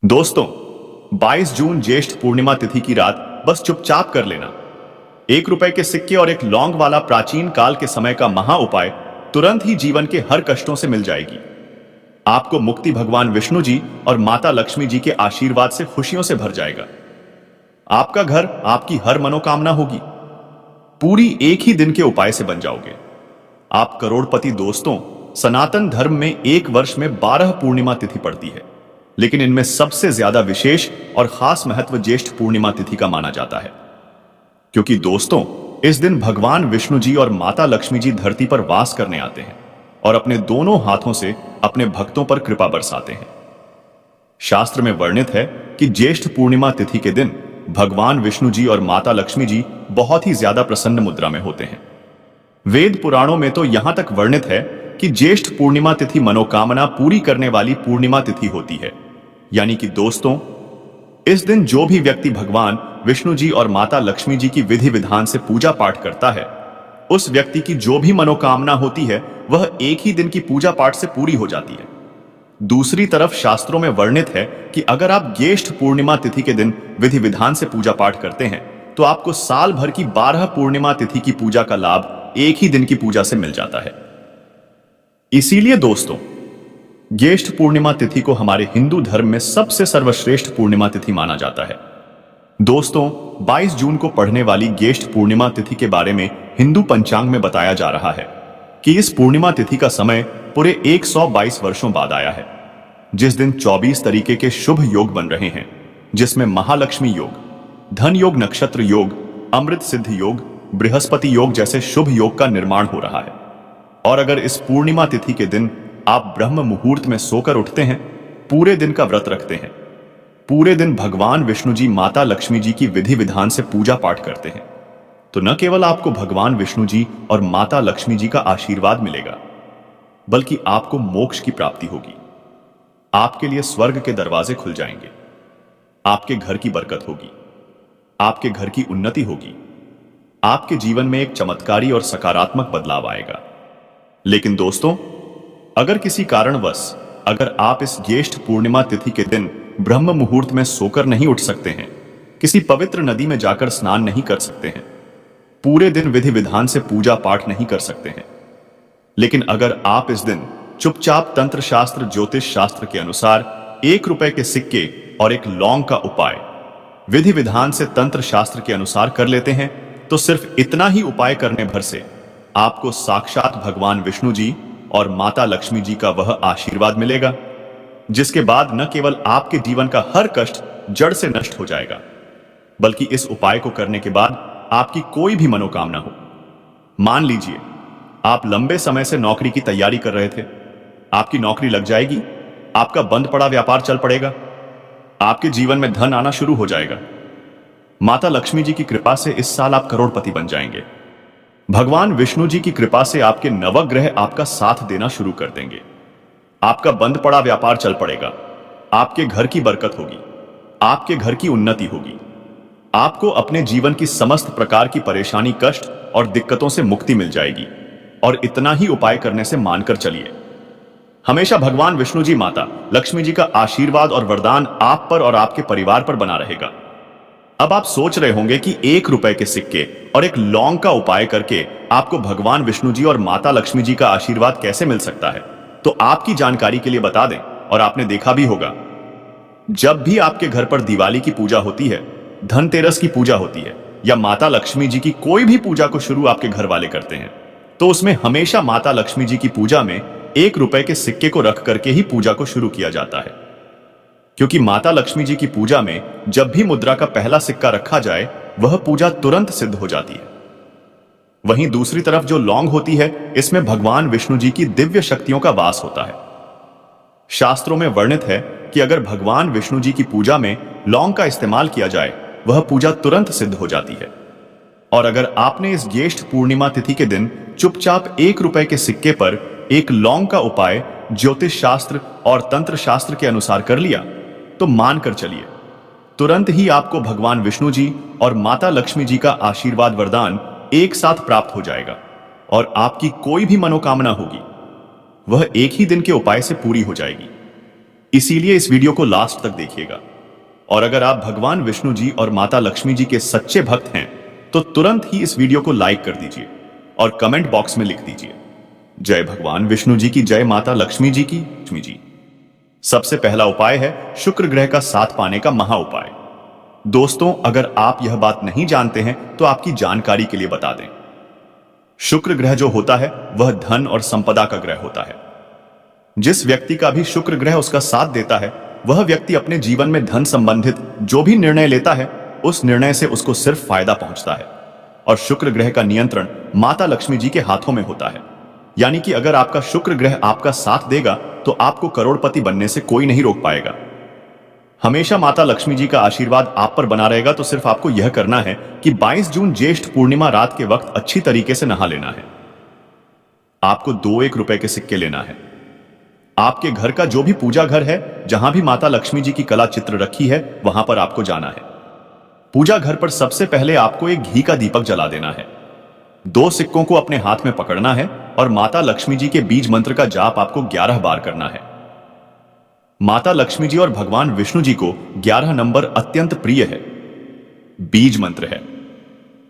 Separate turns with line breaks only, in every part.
दोस्तों, 22 जून ज्येष्ठ पूर्णिमा तिथि की रात बस चुपचाप कर लेना। 1 रुपए के सिक्के और एक लौंग वाला प्राचीन काल के समय का महा उपाय तुरंत ही जीवन के हर कष्टों से मिल जाएगी। आपको मुक्ति भगवान विष्णु जी और माता लक्ष्मी जी के आशीर्वाद से खुशियों से भर जाएगा। आपका घर, आपकी हर मनोकामना होगी। पूरी एक ही दिन के उपाय से बन जाओगे। आप करोड़पति। दोस्तों, सनातन धर्म में एक वर्ष में 12 पूर्णिमा तिथि पड़ती है, लेकिन इनमें सबसे ज्यादा विशेष और खास महत्व ज्येष्ठ पूर्णिमा तिथि का माना जाता है। क्योंकि दोस्तों, इस दिन भगवान विष्णु जी और माता लक्ष्मी जी धरती पर वास करने आते हैं और अपने दोनों हाथों से अपने भक्तों पर कृपा बरसाते हैं। शास्त्र में वर्णित है कि ज्येष्ठ पूर्णिमा तिथि के दिन भगवान विष्णु जी और माता लक्ष्मी जी बहुत ही ज्यादा प्रसन्न मुद्रा में होते हैं। वेद पुराणों में तो यहां तक वर्णित है कि ज्येष्ठ पूर्णिमा तिथि मनोकामना पूरी करने वाली पूर्णिमा तिथि होती है। यानी कि दोस्तों, इस दिन जो भी व्यक्ति भगवान विष्णु जी और माता लक्ष्मी जी की विधि विधान से पूजा पाठ करता है, उस व्यक्ति की जो भी मनोकामना होती है वह एक ही दिन की पूजा पाठ से पूरी हो जाती है। दूसरी तरफ शास्त्रों में वर्णित है कि अगर आप ज्येष्ठ पूर्णिमा तिथि के दिन विधि विधान से पूजा पाठ करते हैं तो आपको साल भर की 12 पूर्णिमा तिथि की पूजा का लाभ एक ही दिन की पूजा से मिल जाता है। इसीलिए दोस्तों, ज्येष्ठ पूर्णिमा तिथि को हमारे हिंदू धर्म में सबसे सर्वश्रेष्ठ पूर्णिमा तिथि माना जाता है। दोस्तों, 22 जून को पड़ने वाली ज्येष्ठ पूर्णिमा तिथि के बारे में हिंदू पंचांग में बताया जा रहा है कि इस पूर्णिमा तिथि का समय पूरे 122 वर्षों बाद आया है, जिस दिन 24 तरीके के शुभ योग बन रहे हैं, जिसमें महालक्ष्मी योग, धन योग, नक्षत्र योग, अमृत सिद्ध योग, बृहस्पति योग जैसे शुभ योग का निर्माण हो रहा है। और अगर इस पूर्णिमा तिथि के दिन आप ब्रह्म मुहूर्त में सोकर उठते हैं, पूरे दिन का व्रत रखते हैं, पूरे दिन भगवान विष्णु जी माता लक्ष्मी जी की विधि विधान से पूजा पाठ करते हैं, तो न केवल आपको भगवान विष्णु जी और माता लक्ष्मी जी का आशीर्वाद मिलेगा, बल्कि आपको मोक्ष की प्राप्ति होगी। आपके लिए स्वर्ग के दरवाजे खुल जाएंगे, आपके घर की बरकत होगी, आपके घर की उन्नति होगी, आपके जीवन में एक चमत्कारी और सकारात्मक बदलाव आएगा। लेकिन दोस्तों, अगर किसी कारणवश अगर आप इस ज्येष्ठ पूर्णिमा तिथि के दिन ब्रह्म मुहूर्त में सोकर नहीं उठ सकते हैं, किसी पवित्र नदी में जाकर स्नान नहीं कर सकते हैं, पूरे दिन विधि विधान से पूजा पाठ नहीं कर सकते हैं, लेकिन अगर आप इस दिन चुपचाप तंत्र शास्त्र, ज्योतिष शास्त्र के अनुसार 1 रुपए के सिक्के और एक लौंग का उपाय विधि विधान से तंत्र शास्त्र के अनुसार कर लेते हैं, तो सिर्फ इतना ही उपाय करने भर से आपको साक्षात भगवान विष्णु जी और माता लक्ष्मी जी का वह आशीर्वाद मिलेगा, जिसके बाद न केवल आपके जीवन का हर कष्ट जड़ से नष्ट हो जाएगा, बल्कि इस उपाय को करने के बाद आपकी कोई भी मनोकामना हो। मान लीजिए आप लंबे समय से नौकरी की तैयारी कर रहे थे, आपकी नौकरी लग जाएगी, आपका बंद पड़ा व्यापार चल पड़ेगा, आपके जीवन में धन आना शुरू हो जाएगा। माता लक्ष्मी जी की कृपा से इस साल आप करोड़पति बन जाएंगे। भगवान विष्णु जी की कृपा से आपके नवग्रह आपका साथ देना शुरू कर देंगे, आपका बंद पड़ा व्यापार चल पड़ेगा, आपके घर की बरकत होगी, आपके घर की उन्नति होगी, आपको अपने जीवन की समस्त प्रकार की परेशानी, कष्ट और दिक्कतों से मुक्ति मिल जाएगी। और इतना ही उपाय करने से मानकर चलिए, हमेशा भगवान विष्णु जी माता लक्ष्मी जी का आशीर्वाद और वरदान आप पर और आपके परिवार पर बना रहेगा। अब आप सोच रहे होंगे कि 1 रुपए के सिक्के और एक लौंग का उपाय करके आपको भगवान विष्णु जी और माता लक्ष्मी जी का आशीर्वाद कैसे मिल सकता है। तो आपकी जानकारी के लिए बता दें, और आपने देखा भी होगा, जब भी आपके घर पर दिवाली की पूजा होती है, धनतेरस की पूजा होती है, या माता लक्ष्मी जी की कोई भी पूजा को शुरू आपके घर वाले करते हैं, तो उसमें हमेशा माता लक्ष्मी जी की पूजा में 1 रुपए के सिक्के को रख करके ही पूजा को शुरू किया जाता है। क्योंकि माता लक्ष्मी जी की पूजा में जब भी मुद्रा का पहला सिक्का रखा जाए, वह पूजा तुरंत सिद्ध हो जाती है। वहीं दूसरी तरफ जो लौंग होती है, इसमें भगवान विष्णु जी की दिव्य शक्तियों का वास होता है। शास्त्रों में वर्णित है कि अगर भगवान विष्णु जी की पूजा में लौंग का इस्तेमाल किया जाए, वह पूजा तुरंत सिद्ध हो जाती है। और अगर आपने इस ज्येष्ठ पूर्णिमा तिथि के दिन चुपचाप 1 रुपए के सिक्के पर एक लौंग का उपाय ज्योतिष शास्त्र और तंत्र शास्त्र के अनुसार कर लिया, तो मानकर चलिए, तुरंत ही आपको भगवान विष्णु जी और माता लक्ष्मी जी का आशीर्वाद वरदान एक साथ प्राप्त हो जाएगा, और आपकी कोई भी मनोकामना होगी वह एक ही दिन के उपाय से पूरी हो जाएगी। इसीलिए इस वीडियो को लास्ट तक देखिएगा। और अगर आप भगवान विष्णु जी और माता लक्ष्मी जी के सच्चे भक्त हैं तो तुरंत ही इस वीडियो को लाइक कर दीजिए और कमेंट बॉक्स में लिख दीजिए जय भगवान विष्णु जी की, जय माता लक्ष्मी जी की, लक्ष्मी जी। सबसे पहला उपाय है शुक्र ग्रह का साथ पाने का महा उपाय। दोस्तों, अगर आप यह बात नहीं जानते हैं तो आपकी जानकारी के लिए बता दें। शुक्र ग्रह जो होता है वह धन और संपदा का ग्रह होता है। जिस व्यक्ति का भी शुक्र ग्रह उसका साथ देता है वह व्यक्ति अपने जीवन में धन संबंधित जो भी निर्णय लेता है उस निर्णय से उसको सिर्फ फायदा पहुंचता है। और शुक्र ग्रह का नियंत्रण माता लक्ष्मी जी के हाथों में होता है। यानी कि अगर आपका शुक्र ग्रह आपका साथ देगा तो आपको करोड़पति बनने से कोई नहीं रोक पाएगा। हमेशा माता लक्ष्मी जी का आशीर्वाद आप पर बना रहेगा। तो सिर्फ आपको यह करना है कि 22 जून ज्येष्ठ पूर्णिमा रात के वक्त अच्छी तरीके से नहा लेना है। आपको 2 रुपए के सिक्के लेना है। आपके घर का जो भी पूजा घर है, जहां भी माता लक्ष्मी जी की कला चित्र रखी है, वहां पर आपको जाना है। पूजा घर पर सबसे पहले आपको एक घी का दीपक जला देना है। 2 सिक्कों को अपने हाथ में पकड़ना है और माता लक्ष्मी जी के बीज मंत्र का जाप आपको 11 बार करना है। माता लक्ष्मी जी और भगवान विष्णु जी को 11 नंबर अत्यंत प्रिय है। बीज मंत्र है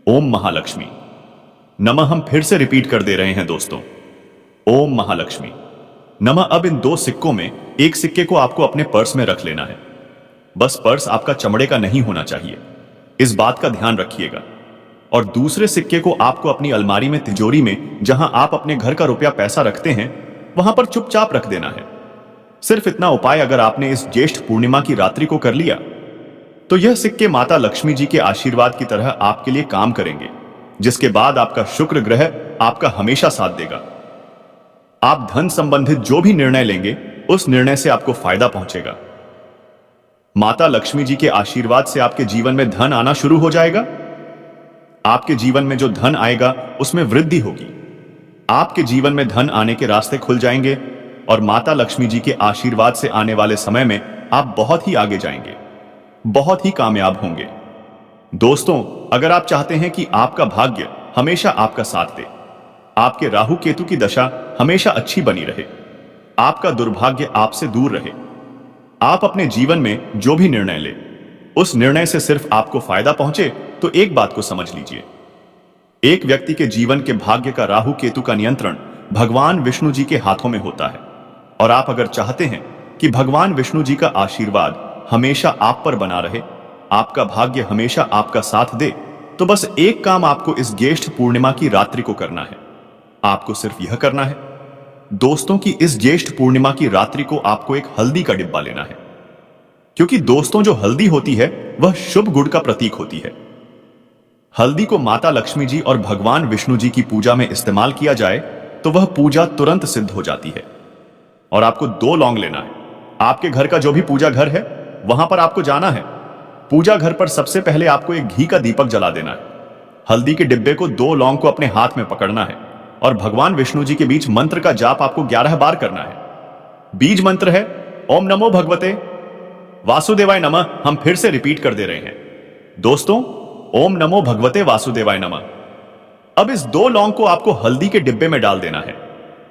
ओम महालक्ष्मी नमः। हम फिर से रिपीट कर दे रहे हैं दोस्तों, ओम महालक्ष्मी नमः। अब इन 2 सिक्कों में एक सिक्के को आपको अपने पर्स में रख लेना है। बस पर्स आपका चमड़े का नहीं होना चाहिए, इस बात का ध्यान रखिएगा। और दूसरे सिक्के को आपको अपनी अलमारी में, तिजोरी में, जहां आप अपने घर का रुपया पैसा रखते हैं, वहां पर चुपचाप रख देना है। सिर्फ इतना उपाय अगर आपने इस ज्येष्ठ पूर्णिमा की रात्रि को कर लिया तो यह सिक्के माता लक्ष्मी जी के आशीर्वाद की तरह आपके लिए काम करेंगे, जिसके बाद आपका शुक्र ग्रह आपका हमेशा साथ देगा। आप धन संबंधित जो भी निर्णय लेंगे उस निर्णय से आपको फायदा पहुंचेगा। माता लक्ष्मी जी के आशीर्वाद से आपके जीवन में धन आना शुरू हो जाएगा। आपके जीवन में जो धन आएगा उसमें वृद्धि होगी। आपके जीवन में धन आने के रास्ते खुल जाएंगे और माता लक्ष्मी जी के आशीर्वाद से आने वाले समय में आप बहुत ही आगे जाएंगे, बहुत ही कामयाब होंगे। दोस्तों, अगर आप चाहते हैं कि आपका भाग्य हमेशा आपका साथ दे, आपके राहु केतु की दशा हमेशा अच्छी बनी रहे, आपका दुर्भाग्य आपसे दूर रहे, आप अपने जीवन में जो भी निर्णय ले उस निर्णय से सिर्फ आपको फायदा पहुंचे, तो एक बात को समझ लीजिए, एक व्यक्ति के जीवन के भाग्य का राहु केतु का नियंत्रण भगवान विष्णु जी के हाथों में होता है। और आप अगर चाहते हैं कि भगवान विष्णु जी का आशीर्वाद हमेशा आप पर बना रहे, आपका भाग्य हमेशा आपका साथ दे, तो बस एक काम आपको इस ज्येष्ठ पूर्णिमा की रात्रि को करना है। आपको सिर्फ यह करना है दोस्तों कि इस ज्येष्ठ पूर्णिमा की रात्रि को आपको एक हल्दी का डिब्बा लेना है। क्योंकि दोस्तों, जो हल्दी होती है वह शुभ गुण का प्रतीक होती है। हल्दी को माता लक्ष्मी जी और भगवान विष्णु जी की पूजा में इस्तेमाल किया जाए तो वह पूजा तुरंत सिद्ध हो जाती है। और आपको 2 लौंग लेना है। आपके घर का जो भी पूजा घर है वहां पर आपको जाना है। पूजा घर पर सबसे पहले आपको एक घी का दीपक जला देना है। हल्दी के डिब्बे को, 2 लौंग को अपने हाथ में पकड़ना है और भगवान विष्णु जी के बीच मंत्र का जाप आपको 11 बार करना है। बीज मंत्र है ओम नमो भगवते वासुदेवाय नमः। हम फिर से रिपीट कर दे रहे हैं दोस्तों, ओम नमो भगवते वासुदेवाय नमः। अब इस 2 लौंग को आपको हल्दी के डिब्बे में डाल देना है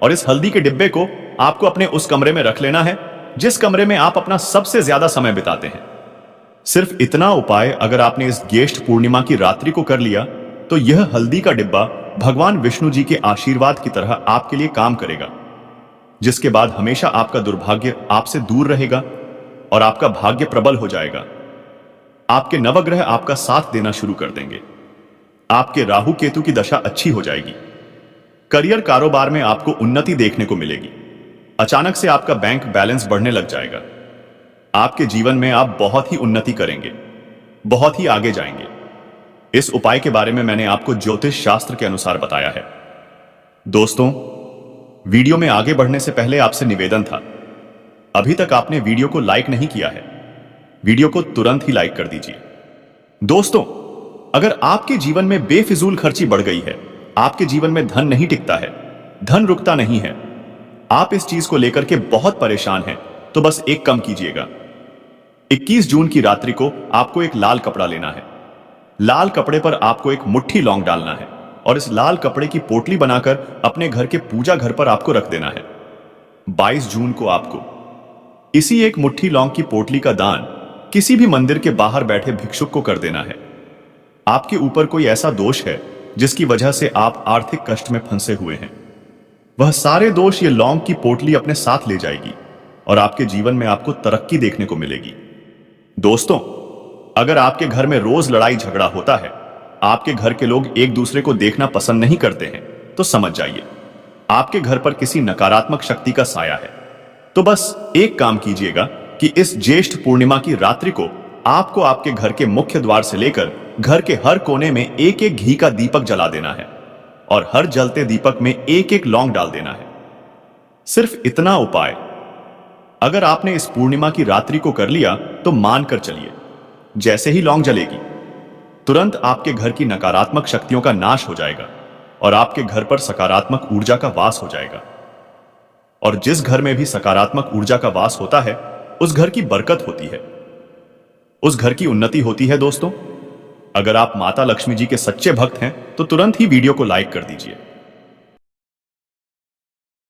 और इस हल्दी के डिब्बे को आपको अपने उस कमरे में रख लेना है जिस कमरे में आप अपना सबसे ज्यादा समय बिताते हैं। सिर्फ इतना उपाय अगर आपने इस ज्येष्ठ पूर्णिमा की रात्रि को कर लिया तो यह हल्दी का डिब्बा भगवान विष्णु जी के आशीर्वाद की तरह आपके लिए काम करेगा, जिसके बाद हमेशा आपका दुर्भाग्य आपसे दूर रहेगा और आपका भाग्य प्रबल हो जाएगा। आपके नवग्रह आपका साथ देना शुरू कर देंगे। आपके राहु केतु की दशा अच्छी हो जाएगी। करियर, कारोबार में आपको उन्नति देखने को मिलेगी। अचानक से आपका बैंक बैलेंस बढ़ने लग जाएगा। आपके जीवन में आप बहुत ही उन्नति करेंगे, बहुत ही आगे जाएंगे। इस उपाय के बारे में मैंने आपको ज्योतिष शास्त्र के अनुसार बताया है। दोस्तों, वीडियो में आगे बढ़ने से पहले आपसे निवेदन था, अभी तक आपने वीडियो को लाइक नहीं किया है, वीडियो को तुरंत ही लाइक कर दीजिए। दोस्तों, अगर आपके जीवन में बेफिजूल खर्ची बढ़ गई है, आपके जीवन में धन नहीं टिकता है, धन रुकता नहीं है, आप इस चीज को लेकर के बहुत परेशान हैं, तो बस एक काम कीजिएगा। 21 जून की रात्रि को आपको एक लाल कपड़ा लेना है। लाल कपड़े पर आपको एक मुट्ठी लौंग डालना है और इस लाल कपड़े की पोटली बनाकर अपने घर के पूजा घर पर आपको रख देना है। 22 जून को आपको इसी एक मुट्ठी लौंग की पोटली का दान किसी भी मंदिर के बाहर बैठे भिक्षुक को कर देना है। आपके ऊपर कोई ऐसा दोष है जिसकी वजह से आप आर्थिक कष्ट में फंसे हुए हैं, वह सारे दोष ये लौंग की पोटली अपने साथ ले जाएगी और आपके जीवन में आपको तरक्की देखने को मिलेगी। दोस्तों, अगर आपके घर में रोज लड़ाई झगड़ा होता है, आपके घर के लोग एक दूसरे को देखना पसंद नहीं करते हैं, तो समझ जाइए आपके घर पर किसी नकारात्मक शक्ति का साया है। तो बस एक काम कीजिएगा कि इस ज्येष्ठ पूर्णिमा की रात्रि को आपको आपके घर के मुख्य द्वार से लेकर घर के हर कोने में एक एक घी का दीपक जला देना है और हर जलते दीपक में एक एक लौंग डाल देना है। सिर्फ इतना उपाय अगर आपने इस पूर्णिमा की रात्रि को कर लिया तो मानकर चलिए, जैसे ही लौंग जलेगी तुरंत आपके घर की नकारात्मक शक्तियों का नाश हो जाएगा और आपके घर पर सकारात्मक ऊर्जा का वास हो जाएगा। और जिस घर में भी सकारात्मक ऊर्जा का वास होता है, उस घर की बरकत होती है, उस घर की उन्नति होती है। दोस्तों, अगर आप माता लक्ष्मी जी के सच्चे भक्त हैं तो तुरंत ही वीडियो को लाइक कर दीजिए।